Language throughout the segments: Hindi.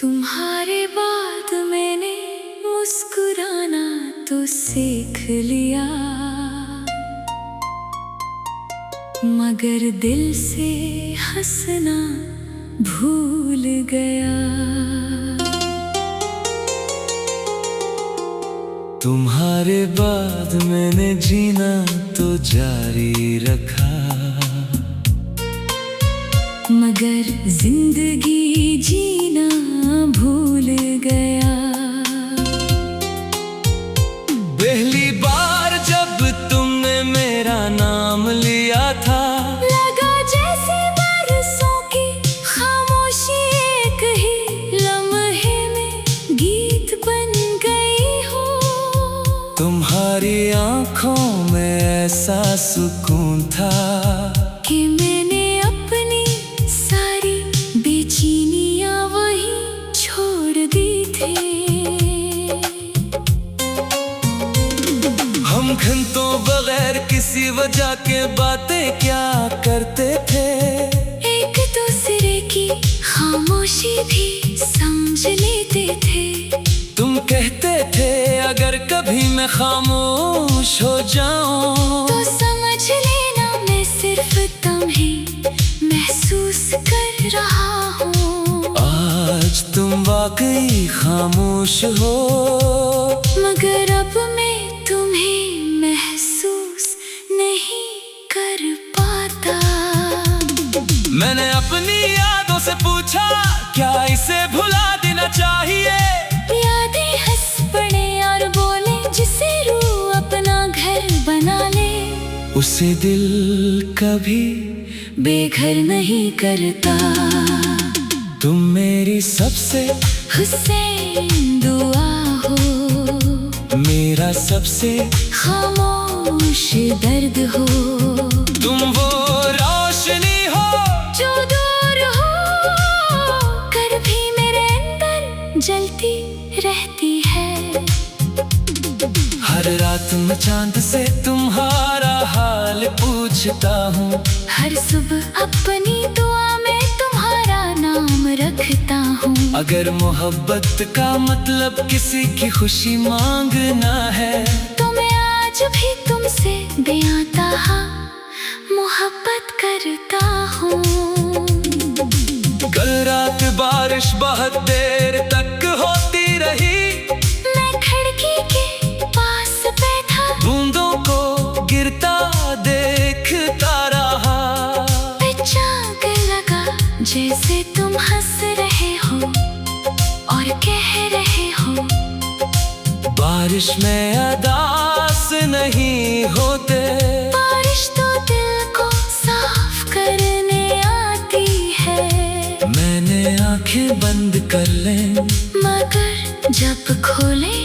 तुम्हारे बाद मैंने मुस्कुराना तो सीख लिया, मगर दिल से हंसना भूल गया। तुम्हारे बाद मैंने जीना तो जारी रखा, मगर जिंदगी जीना भूल गया। पहली बार जब तुमने मेरा नाम लिया था, लगा जैसे बरसों की खामोशी एक ही लम्हे में गीत बन गई हो। तुम्हारी आंखों में ऐसा सुकून था कि मैंने अपनी सारी बेचैनियां वहीं छोड़ दी थी। हम घंटों बगैर किसी वजह के बातें क्या करते थे, एक दूसरे की खामोशी भी समझ लेते थे। तुम कहते थे अगर कभी मैं खामोश हो जाऊं तो समझ लेना मैं सिर्फ तुम्हें महसूस कर रहा हूँ। आज तुम वाकई खामोश हो, मगर अब मैं तुम्हें महसूस नहीं कर पाता। मैंने अपनी यादों से पूछा क्या इसे भुला देना चाहिए। यादें हंस पड़े और बोले जिसे रूह अपना घर बना ले, उसे दिल कभी बेघर नहीं करता। तुम मेरी सबसे हुसैन दुआ हो, मेरा सबसे खामोश दर्द हो। तुम वो रोशनी हो जो दूर हो कर भी मेरे अंदर जलती रहती है। हर रात मैं चांद से तुम्हारा हाल पूछता हूँ, हर सुबह अपनी दुआ में तुम्हारा नाम रखता हूँ। अगर मोहब्बत का मतलब किसी की खुशी मांगना है, तो मैं आज भी तुमसे बेआता मोहब्बत करता हूँ। कल रात बारिश बहुत देर तक होती रही, मैं खिड़की के पास बैठा बूंदों को गिरता देखता रहा। बेचैन लगा जैसे तुम हंस रहे हो और कह रहे हो बारिश में अदास नहीं होते। बारिश तो दिल को साफ करने आती है। मैंने आंखें बंद कर लें, मगर जब खोले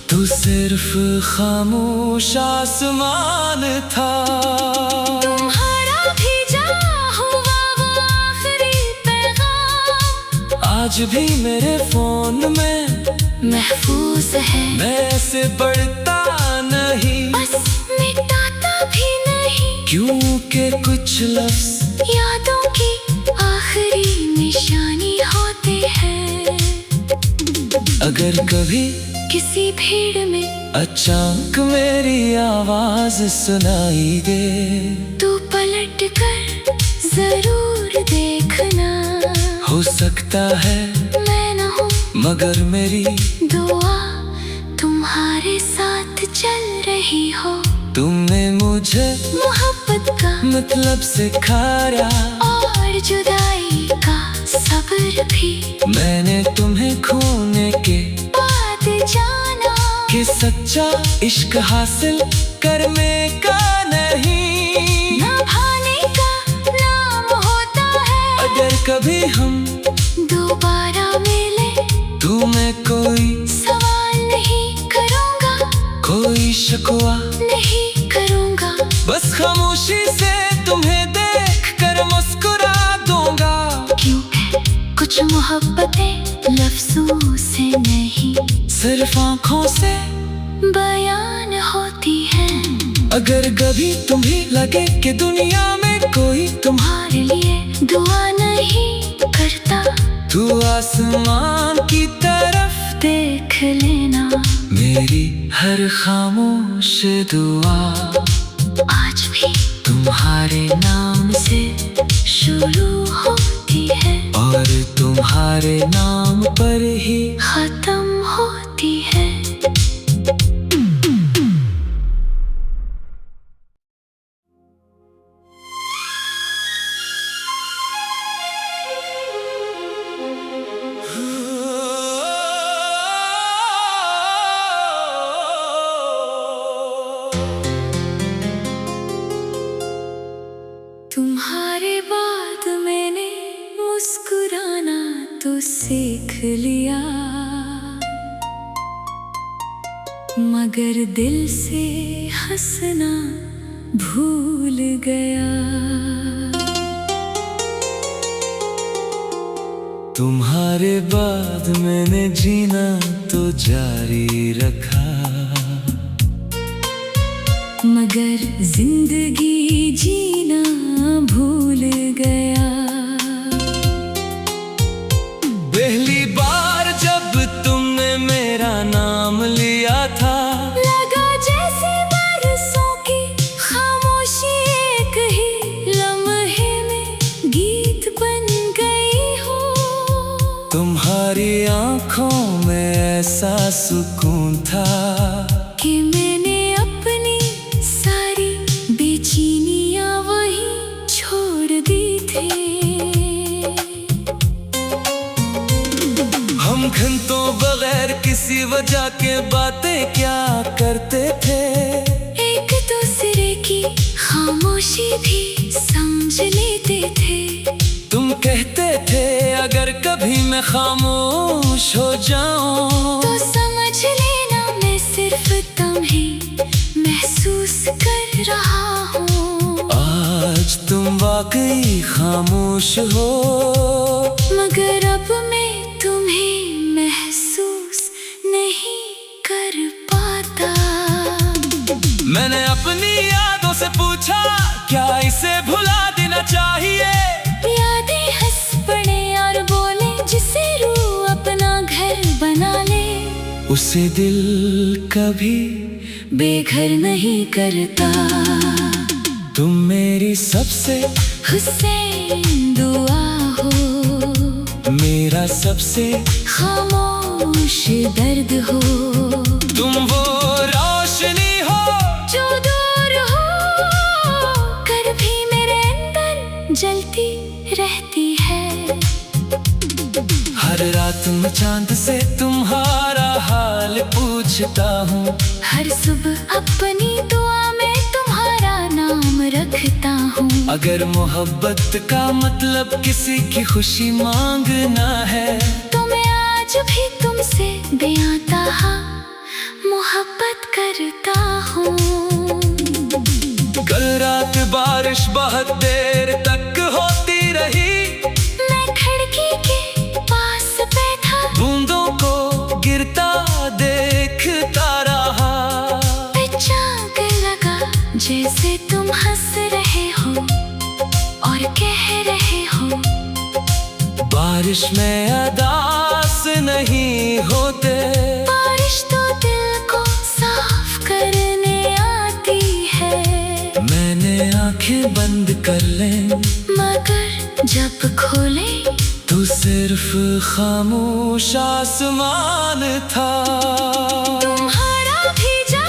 तो सिर्फ खामोश आसमान था। तुम्हारा भेजा हुआ वो आखिरी पैगाम आज भी मेरे फोन में महफूज है। मैं ऐसे पढ़ता नहीं, बस मिटाता भी नहीं, क्योंकि कुछ लफ्ज यादों की आखिरी निशानी होते हैं। अगर कभी किसी भीड़ में अचानक मेरी आवाज सुनाई दे, तू पलट कर जरूर देखना। हो सकता है मैं न हूँ मगर मेरी दुआ तुम्हारे साथ चल रही हो। तुमने मुझे मोहब्बत का मतलब सिखाया और जुदाई का सब्र भी। मैंने तुम्हें खोने के बात जाना कि सच्चा इश्क हासिल करने का नहीं, निभाने का नाम होता है। अगर कभी हम दोबारा मिले तो मैं कोई सवाल नहीं करूँगा, कोई शिकवा नहीं करूँगा। बस खामोशी से तुम्हें देख कर मुस्कुरा दूंगा। क्योंकि कुछ मोहब्बतें लफ्जों से नहीं सिर्फ आँखों से बयान होती हैं। अगर कभी तुम्हें लगे कि दुनिया में कोई तुम्हारे लिए दुआ नहीं करता, तू आसमान की तरफ देख लेना। मेरी हर खामोश दुआ आज भी तुम्हारे नाम से शुरू होती है और तुम्हारे नाम पर ही खत्म होती है। तुम्हारे बाद मैंने मुस्कुराना तो सीख लिया, मगर दिल से हंसना भूल गया। तुम्हारे बाद मैंने जीना तो जारी रखा, मगर जिंदगी जीना भूल गया। पहली बार जब तुमने मेरा नाम लिया था, लगा जैसे बरसों की खामोशी एक ही लम्हे में गीत बन गई हो। तुम्हारी आंखों में ऐसा सुकून था कि मैंने अपनी सारी बेचैनियां वहीं छोड़ दी थी। हम घंटों बगैर किसी वजह के बातें क्या करते थे, एक दूसरे की खामोशी भी समझ लेते थे। तुम कहते थे अगर कभी मैं खामोश हो जाऊं तो समझ लेना मैं सिर्फ तुम्हें महसूस कर रहा हूँ। आज तुम वाकई खामोश हो, मगर अब मैं तुम्हें महसूस नहीं कर पाता। मैंने अपनी यादों से पूछा क्या इसे भुला देना चाहिए। यादें हंस पड़े और बोले जिसे रूह अपना घर बना ले, उसे दिल कभी बेघर नहीं करता। तुम मेरी सबसे हुसैन दुआ हो, मेरा सबसे खामोश दर्द हो। तुम वो रोशनी हो जो दूर हो कर भी मेरे अंदर जलती रहती है। हर रात मैं चांद से तुम्हारा हाल पूछता हूँ, हर सुबह अपनी दुआ में तुम्हारा नाम रखता हूँ। अगर मोहब्बत का मतलब किसी की खुशी मांगना है, तो मैं आज भी तुमसे बेआता मोहब्बत करता हूँ। कल रात बारिश बहुत देर तक होती रही, मैं खिड़की के पास बैठा बूंदों को गिरता देखता रहा। बेचैन लगा जैसे तुम हंस रहे हो और कह रहे हो बारिश में अदास नहीं होते। बारिश तो दिल को साफ करने आती है। मैंने आंखें बंद कर लें, मगर जब खोले तो सिर्फ खामोश आसमान था। तुम्हारा भेजा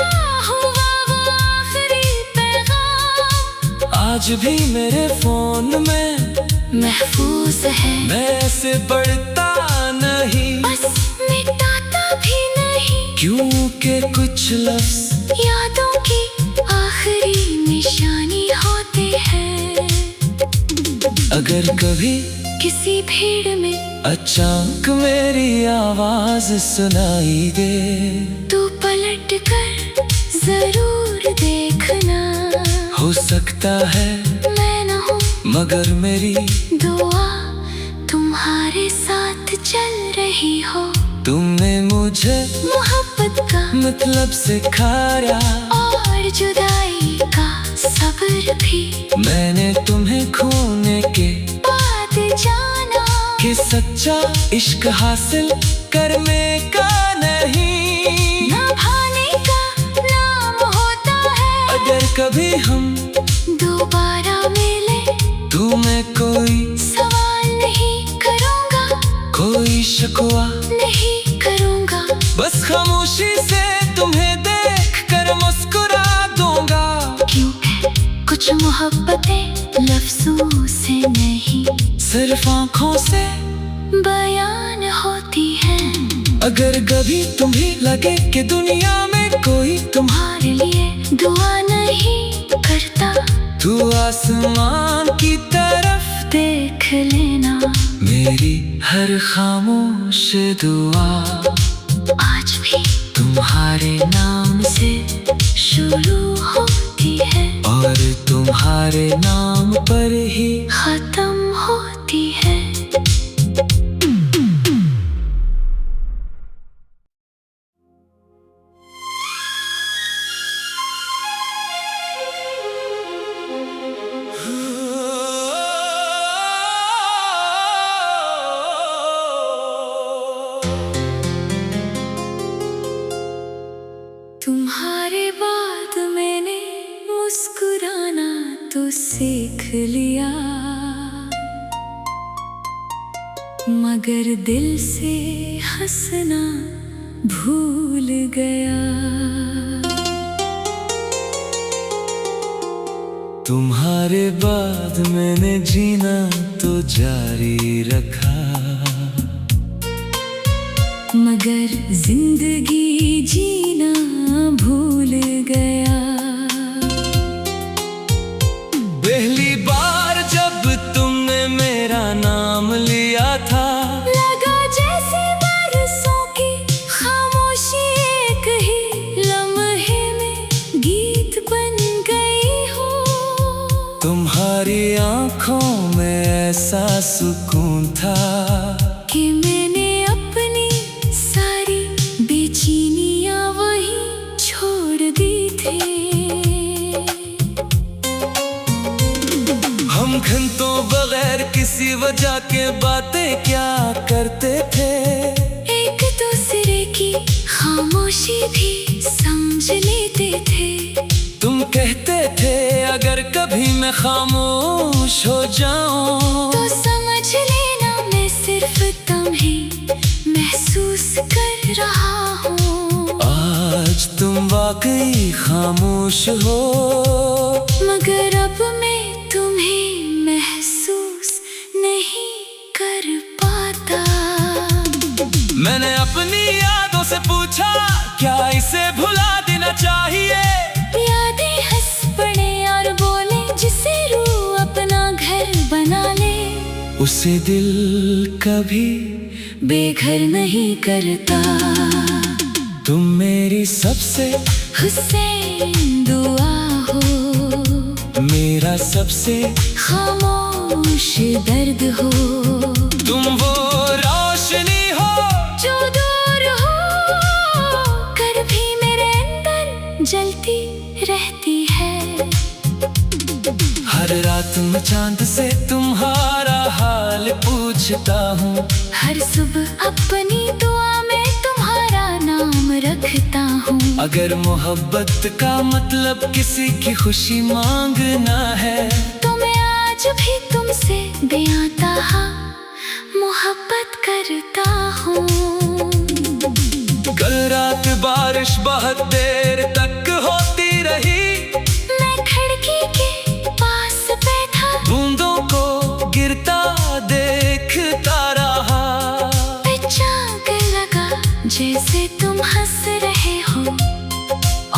हुआ वो आखिरी पैगाम आज भी मेरे फोन में महफूज है। मैं इसे पढ़ता नहीं, बस मिटाता भी नहीं, क्योंकि कुछ लफ्ज यादों की आखिरी निशानी होते हैं। अगर कभी किसी भीड़ में अचानक मेरी आवाज सुनाई दे, तू पलट कर जरूर देखना। हो सकता है मैं न हूँ मगर मेरी दुआ तुम्हारे साथ चल रही हो। तुमने मुझे मोहब्बत का मतलब सिखाया और जुदाई का सब्र भी। मैंने तुम्हें खोने के बाद जाना किस सच्चा इश्क हासिल करने का नहीं, ना भाने का नाम होता है। अगर कभी हम दोबारा मिले तो मैं कोई सवाल नहीं करूँगा, कोई शिकवा नहीं करूँगा। बस खामोशी से तुम्हें देख कर मुस्कुरा दूंगा। क्योंकि कुछ मोहब्बतें लफ्जों से नहीं, सिर्फ आँखों से बयान होती हैं। अगर कभी तुम्हें लगे कि दुनिया में कोई तुम्हारे लिए दुआ नहीं करता, तू आसमान की तरफ देख लेना। मेरी हर खामोश दुआ आज भी तुम्हारे नाम से शुरू होती है और तुम्हारे नाम पर ही खत्म होती है। तुम्हारे बाद मैंने मुस्कुराना तो सीख लिया, मगर दिल से हंसना भूल गया। तुम्हारे बाद मैंने जीना तो जारी रखा, मगर जिंदगी जीना भूल गया। पहली बार जब तुमने मेरा नाम लिया था, लगा जैसे बरसों की खामोशी एक ही लम्हे में गीत बन गई हो। तुम्हारी आंखों में ऐसा सुकून था कि मैंने अपनी सारी बेचैनियां वहीं छोड़ दी थी। हम घंटों बगैर किसी वजह के बातें क्या करते थे, एक दूसरे की खामोशी भी समझ लेते थे। तुम कहते थे अगर कभी मैं खामोश हो जाऊं तो समझ लेना मैं सिर्फ तुम्हें महसूस कर रहा हूँ। आज तुम वाकई खामोश हो, मगर अब मैं तुम्हें महसूस नहीं कर पाता। मैंने अपनी यादों से पूछा क्या इसे भुला देना चाहिए। यादें हंस पड़े और बोले जिसे रूह अपना घर बना ले, उसे दिल कभी बेघर नहीं करता। तुम मेरी सबसे हुसैन दुआ हो, मेरा सबसे खामोश दर्द हो। तुम वो रोशनी हो जो दूर हो कर भी मेरे अंदर जलती रहती है। हर रात मैं चांद से तुम्हारा हाल पूछता हूँ, हर सुबह अपनी दुआ में तुम्हारा नाम रखता हूँ। अगर मोहब्बत का मतलब किसी की खुशी मांगना है, तो मैं आज भी तुमसे बेआता मोहब्बत करता हूँ। कल रात बारिश बहुत देर तक होती रही, मैं खिड़की के पास बैठा बूंदों को गिरता देखता रहा। अचानक लगा जैसे तुम हंस रहे हो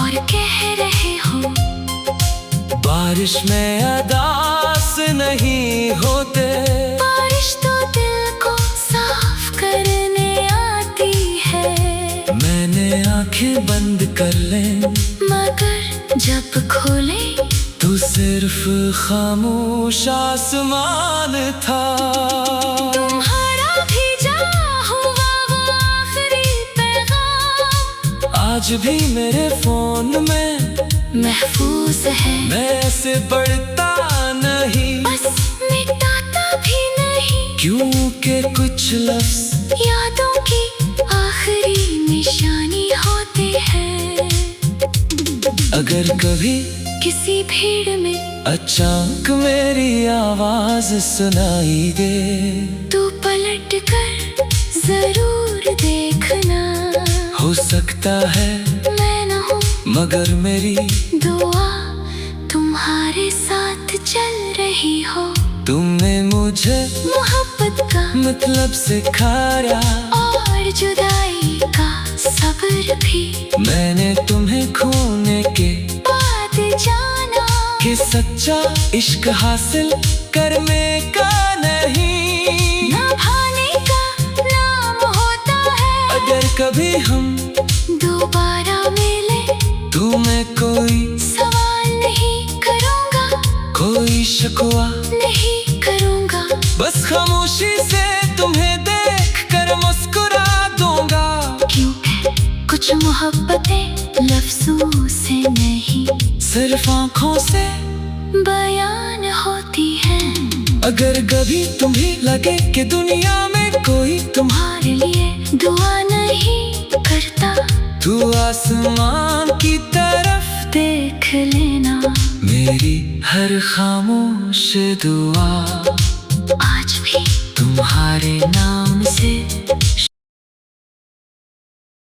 और कह रहे हो, बारिश में अदास नहीं होते। बारिश तो दिल को साफ करने आती है। मैंने आंखें बंद कर लें, मगर जब खोले तो सिर्फ खामोश आसमान था। तुम्हारा भेजा हुआ वो आखिरी पैगाम आज भी मेरे फोन में महफूज है। मैं इसे पढ़ता नहीं, बस मिटाता भी नहीं, क्योंकि कुछ लफ्ज यादों की आखिरी निशानी होते हैं। अगर कभी किसी भीड़ में अचानक मेरी आवाज सुनाई दे, तू पलट कर जरूर देखना। हो सकता है मैं न हूँ मगर मेरी दुआ तुम्हारे साथ चल रही हो। तुमने मुझे मोहब्बत का मतलब सिखाया, और जुदाई का सब्र भी। मैंने तुम्हें खोने के बात जाना कि सच्चा इश्क हासिल करने का नहीं, निभाने का नाम होता है। अगर कभी हम दोबारा मिले तो मैं कोई सवाल नहीं करूँगा, कोई शिकवा नहीं करूँगा। बस खामोशी से तुम्हें देख कर मुस्कुरा दूंगा। क्योंकि कुछ मोहब्बतें लफ्जों से नहीं सिर्फ आँखों से बयान होती हैं। अगर कभी तुम्हें लगे कि दुनिया में कोई तुम्हारे लिए दुआ नहीं करता, तू आसमान की तरफ देख लेना। मेरी हर खामोश दुआ आज भी तुम्हारे नाम से